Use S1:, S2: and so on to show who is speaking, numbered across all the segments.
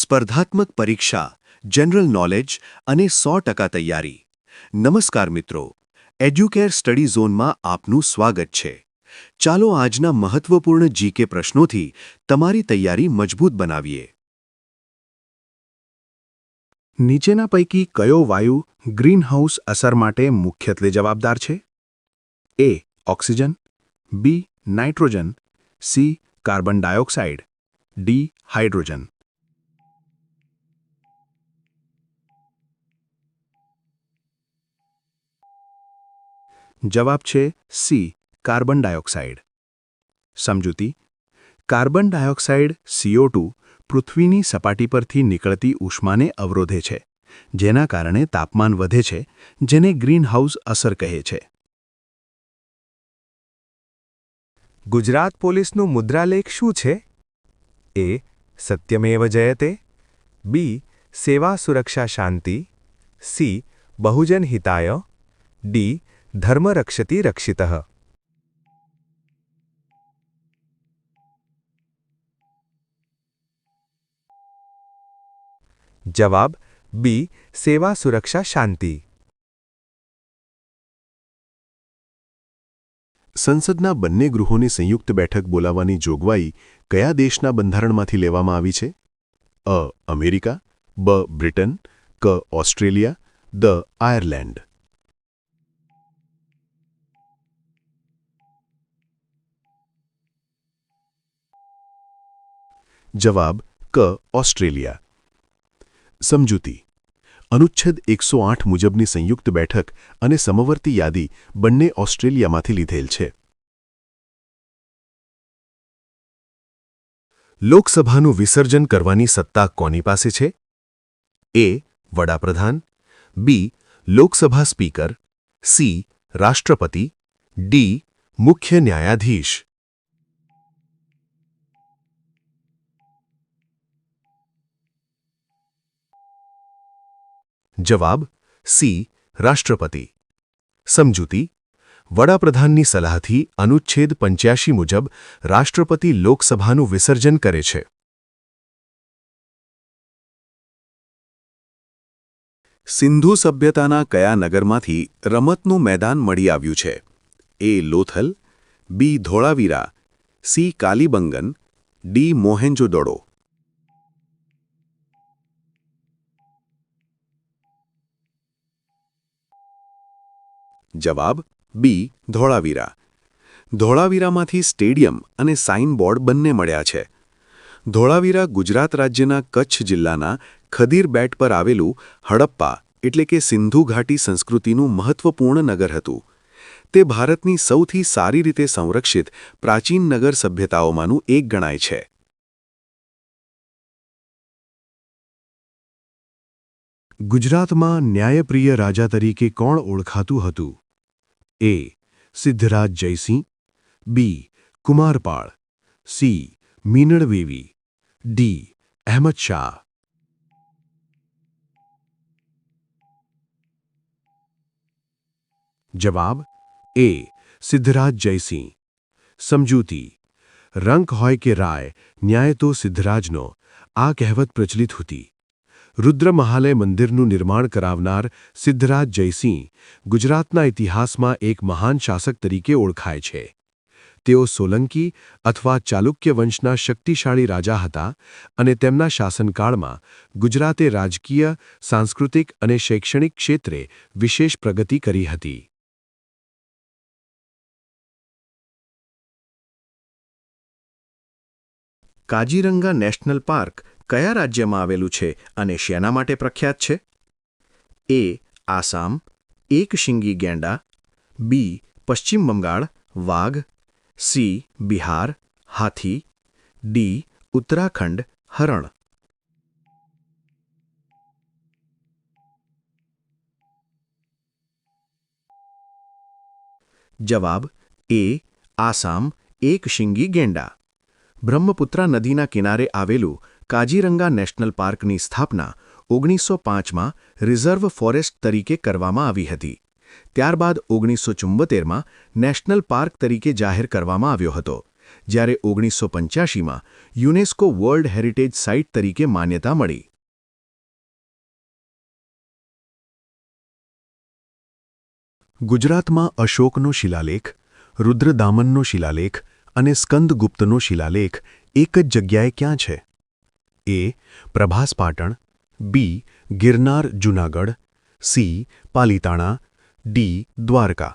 S1: સ્પર્ધાત્મક પરીક્ષા, general knowledge અને 100% તૈયારી. નમસ્કાર મિત્રો, એડ્યુકેર સ્ટડી ઝોનમાં આપનું સ્વાગત છે. ચાલો આજના મહત્વપૂર્ણ જીકે પ્રશ્નોથી તમારી તૈયારી મજબૂત બનાવીએ. નીચેના પૈકી કયો વાયુ ગ્રીનહાઉસ અસર માટે મુખ્યત્વે જવાબદાર છે? A. Oxygen, B. Nitrogen, C. Carbon dioxide, D. Hydrogen. જવાબ છે સી. Carbon dioxide. સમજૂતી: કાર્બન ડાયોક્સાઇડ CO2 પૃથ્વીની સપાટી પરથી નીકળતી ઉષ્માને અવરોધે છે, જેના કારણે તાપમાન વધે છે, જેને ગ્રીનહાઉસ અસર કહે છે.
S2: ગુજરાત પોલીસનું મુદ્રાલેખ શું છે? એ. સત્યમેવ જયતે, બી. સેવા સુરક્ષા શાંતિ, સી. બહુજન હિતાય, ડી. ધર્મ રક્ષતિ રક્ષિતઃ. જવાબ બી. સેવા સુરક્ષા શાંતિ.
S1: સંસદના બંને ગૃહોની સંયુક્ત બેઠક બોલાવવાની જોગવાઈ કયા દેશના બંધારણમાંથી લેવામાં આવી છે? અ. અમેરિકા, બ. બ્રિટન, ક. ઓસ્ટ્રેલિયા, દ. આયર્લેન્ડ. જવાબ ક. ઓસ્ટ્રેલિયા. સમજૂતી: અનુચ્છેદ 108 મુજબની સંયુક્ત બેઠક અને સમવર્તી યાદી બંને ઓસ્ટ્રેલિયામાંથી લીધેલ છે. લોકસભાનું વિસર્જન કરવાની સત્તા કોની પાસે છે? એ. વડાપ્રધાન, બી. Lok Sabha speaker, C. રાષ્ટ્રપતિ, ડી. મુખ્ય ન્યાયાધીશ. જવાબ સી. રાષ્ટ્રપતિ. સમજૂતી: વડાપ્રધાનની સલાહથી અનુચ્છેદ 85 મુજબ રાષ્ટ્રપતિ લોકસભાનું વિસર્જન કરે છે. સિંધુ સભ્યતાના કયા નગરમાંથી રમતનું મેદાન મળી આવ્યું છે? એ. લોથલ, બી. ધોળાવીરા, સી. કાલીબંગન, ડી. મોહેન્જો-દડો. જવાબ બી. ધોળાવીરા. ધોળાવીરામાંથી સ્ટેડિયમ અને સાઇન બોર્ડ બંને મળ્યા છે. ધોળાવીરા ગુજરાત રાજ્યના કચ્છ જિલ્લાના ખદીર બેટ પર આવેલું હડપ્પા એટલે કે સિંધુ ઘાટી સંસ્કૃતિનું મહત્વપૂર્ણ નગર હતું. તે ભારતની સૌથી સારી રીતે સંરક્ષિત પ્રાચીન નગર સભ્યતાઓમાંનું એક ગણાય છે. ગુજરાતમાં ન્યાયપ્રિય રાજા તરીકે કોણ ઓળખાતું હતું? એ. સિદ્ધરાજ જયસિંહ, બી. કુમારપાળ, સી. મીનળદેવી, ડી. અહેમદ શાહ. જવાબ એ. સિદ્ધરાજ જયસિંહ. સમજૂતી: રંક હોય કે રાય, ન્યાય તો સિદ્ધરાજનો, આ કહેવત પ્રચલિત હતી. રુદ્રમહાલય મંદિરનું નિર્માણ કરાવનાર સિદ્ધરાજ જયસિંહ ગુજરાતના ઇતિહાસમાં એક મહાન શાસક તરીકે ઓળખાય છે. તેઓ સોલંકી અથવા ચાલુક્ય વંશના શક્તિશાળી રાજા હતા અને તેમના શાસનકાળમાં ગુજરાતે રાજકીય, સાંસ્કૃતિક અને શૈક્ષણિક ક્ષેત્રે વિશેષ પ્રગતિ કરી હતી. કાજીરંગા નેશનલ પાર્ક કયા રાજ્યમાં આવેલું છે અને શેના માટે પ્રખ્યાત છે? એ. આસામ, એકશિંગી ગેંડા, બી. પશ્ચિમ બંગાળ, વાઘ, સી. બિહાર, હાથી, ડી. ઉત્તરાખંડ, હરણ. જવાબ એ. આસામ, એકશિંગી ગેંડા. બ્રહ્મપુત્રા નદીના કિનારે આવેલું કાજીરંગા નેશનલ પાર્કની સ્થાપના 1905માં રિઝર્વ ફોરેસ્ટ તરીકે કરવામાં આવી હતી. ત્યારબાદ 1974માં નેશનલ પાર્ક તરીકે જાહેર કરવામાં આવ્યો હતો, જ્યારે 1985માં યુનેસ્કો વર્લ્ડ હેરિટેજ સાઇટ તરીકે માન્યતા મળી. ગુજરાતમાં અશોકનો શિલાલેખ, રુદ્રદામનનો શિલાલેખ અને સ્કંદગુપ્તનો શિલાલેખ એક જ જગ્યાએ ક્યાં છે? એ. પ્રભાસ પાટણ, બી. ગિરનાર જૂનાગઢ, સી. પાલીતાણા, ડી. દ્વારકા.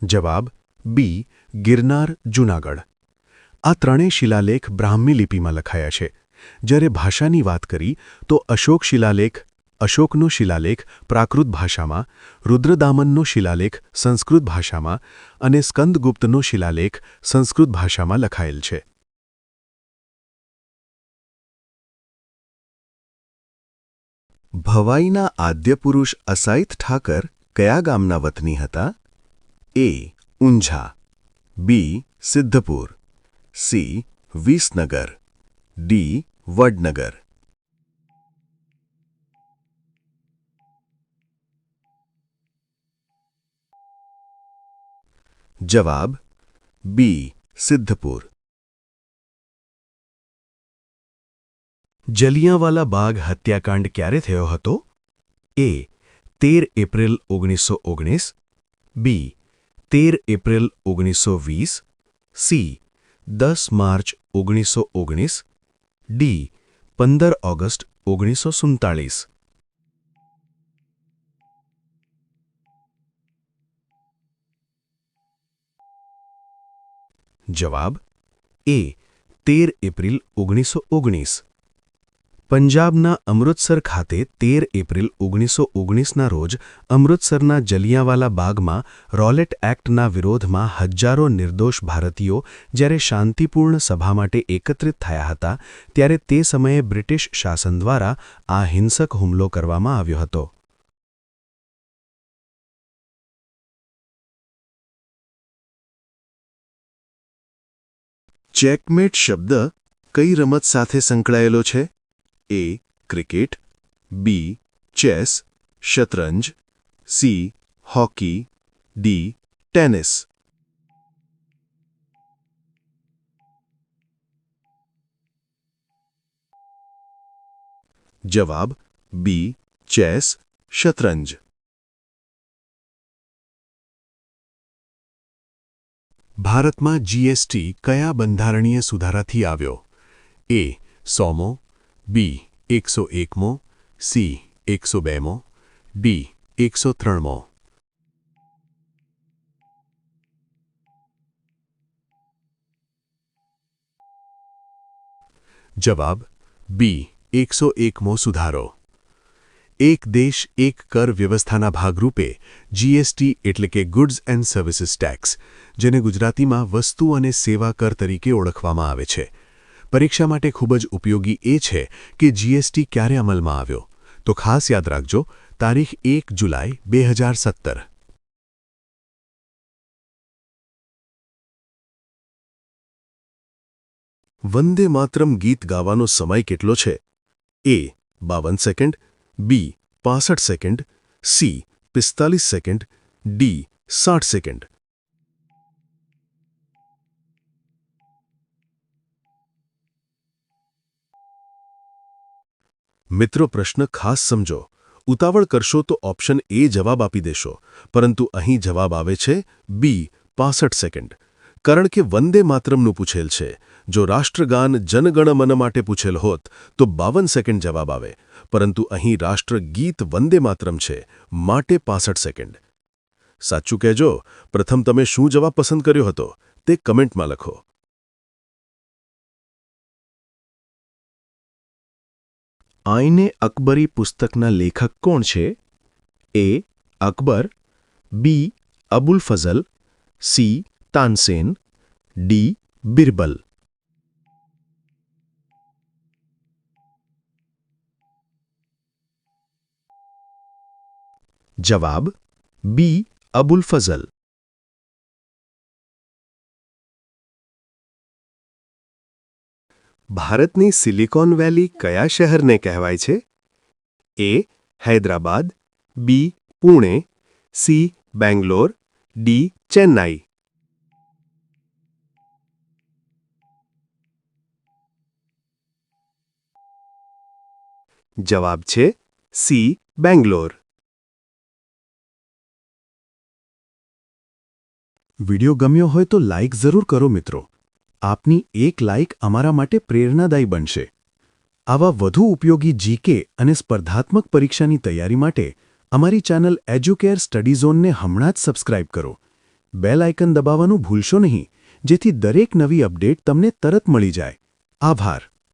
S1: જવાબ બી. ગિરનાર જૂનાગઢ. આ ત્રણેય શિલાલેખ બ્રાહ્મી લિપિમાં લખાયા છે. જ્યારે ભાષાની વાત કરી તો અશોકનો શિલાલેખ પ્રાકૃત ભાષામાં, રુદ્રદામનનો શિલાલેખ સંસ્કૃત ભાષામાં અને સ્કંદગુપ્તનો શિલાલેખ સંસ્કૃત ભાષામાં લખાયેલ છે. ભવાઈના આદ્ય પુરુષ અસાઇથ ઠાકર કયા ગામના વતની હતા? એ. ઊંઝા, બી. સિદ્ધપુર, સી. વિસનગર, ડી. વડનગર. જવાબ બી. સિદ્ધપુર. જલિયાંવાલા બાગ હત્યાકાંડ ક્યારે થયો હતો? એ. 13 એપ્રિલ 1919, બી. 13 April 1920, C. 10 March 1919, D. 15 August 1947. જવાબ એ. 13 એપ્રિલ 1919. પંજાબના અમૃતસર ખાતે 13 એપ્રિલ 1919ના રોજ અમૃતસરના જલિયાંવાલા બાગમાં રોલેટ એક્ટના વિરોધમાં હજારો નિર્દોષ ભારતીયો જ્યારે શાંતિપૂર્ણ સભા માટે એકત્રિત થયા હતા ત્યારે તે સમયે બ્રિટિશ શાસન દ્વારા આ હિંસક હુમલો કરવામાં આવ્યો હતો. ચેકમેટ શબ્દ કઈ રમત સાથે સંકળાયેલો છે? એ. Cricket, B. ચેસ, શતરંજ, સી. Hockey, D. ટેનિસ. જવાબ બી. ચેસ, શતરંજ. ભારતમાં જીએસટી કયા બંધારણીય સુધારાથી આવ્યો? એ. 100મો, બી. 101મો, સી. 102મો, ડી. 103મો. જવાબ બી. 101મો સુધારો. એક દેશ એક કર વ્યવસ્થાના ભાગરૂપે જીએસટી એટલે કે ગુડ્સ એન્ડ સર્વિસીસ ટેક્સ, જેને ગુજરાતીમાં વસ્તુ અને સેવા કર તરીકે ઓળખવામાં આવે છે. પરીક્ષા માટે ખૂબ જ ઉપયોગી એ છે કે જીએસટી ક્યારે અમલમાં આવ્યો, તો ખાસ યાદ રાખજો, તારીખ 1 જુલાઈ 2017. વંદે માતરમ ગીત ગાવાનો સમય કેટલો છે? એ. 52 સેકન્ડ, બી. 65 second, C. 45 second, D. 60 second. મિત્રો, પ્રશ્ન ખાસ સમજો. ઉતાવળ કરશો તો ઓપ્શન એ જવાબ આપી દેશો, પરંતુ અહીં જવાબ આવે છે બી. 65 સેકન્ડ. કારણ કે વંદે માતરમનું પૂછેલ છે. જો રાષ્ટ્રગાન જનગણમન માટે પૂછેલ હોત તો 52 સેકન્ડ જવાબ આવે, પરંતુ અહીં રાષ્ટ્રગીત વંદે માતરમ છે, માટે 65 સેકન્ડ. સાચું કહેજો, પ્રથમ તમે શું જવાબ પસંદ કર્યો હતો તે કમેન્ટમાં લખો. આઈને અકબરી પુસ્તકના લેખક કોણ છે? એ. અકબર, બી. અબુલ ફઝલ, સી. તાનસેન, ડી. બિરબલ. જવાબ બી. અબુલ ફઝલ. ભારતની સિલિકોન વેલી કયા શહેરને કહેવાય છે? એ. હૈદરાબાદ, બી પુણે, સી બેંગ્લોર, ડી ચેન્નાઈ. જવાબ છે સી બેંગ્લોર. વિડિયો ગમ્યો હોય તો લાઇક જરૂર કરો મિત્રો. આપની એક લાઇક અમારા માટે પ્રેરણાદાયી બનશે. આવા વધુ ઉપયોગી જીકે અને સ્પર્ધાત્મક પરીક્ષાની તૈયારી માટે અમારી ચેનલ એજ્યુકેર સ્ટડી ઝોનને હમણાં જ સબસ્ક્રાઇબ કરો. બેલ આઇકન દબાવવાનું ભૂલશો નહીં, જેથી દરેક નવી અપડેટ તમને તરત મળી જાય. આભાર.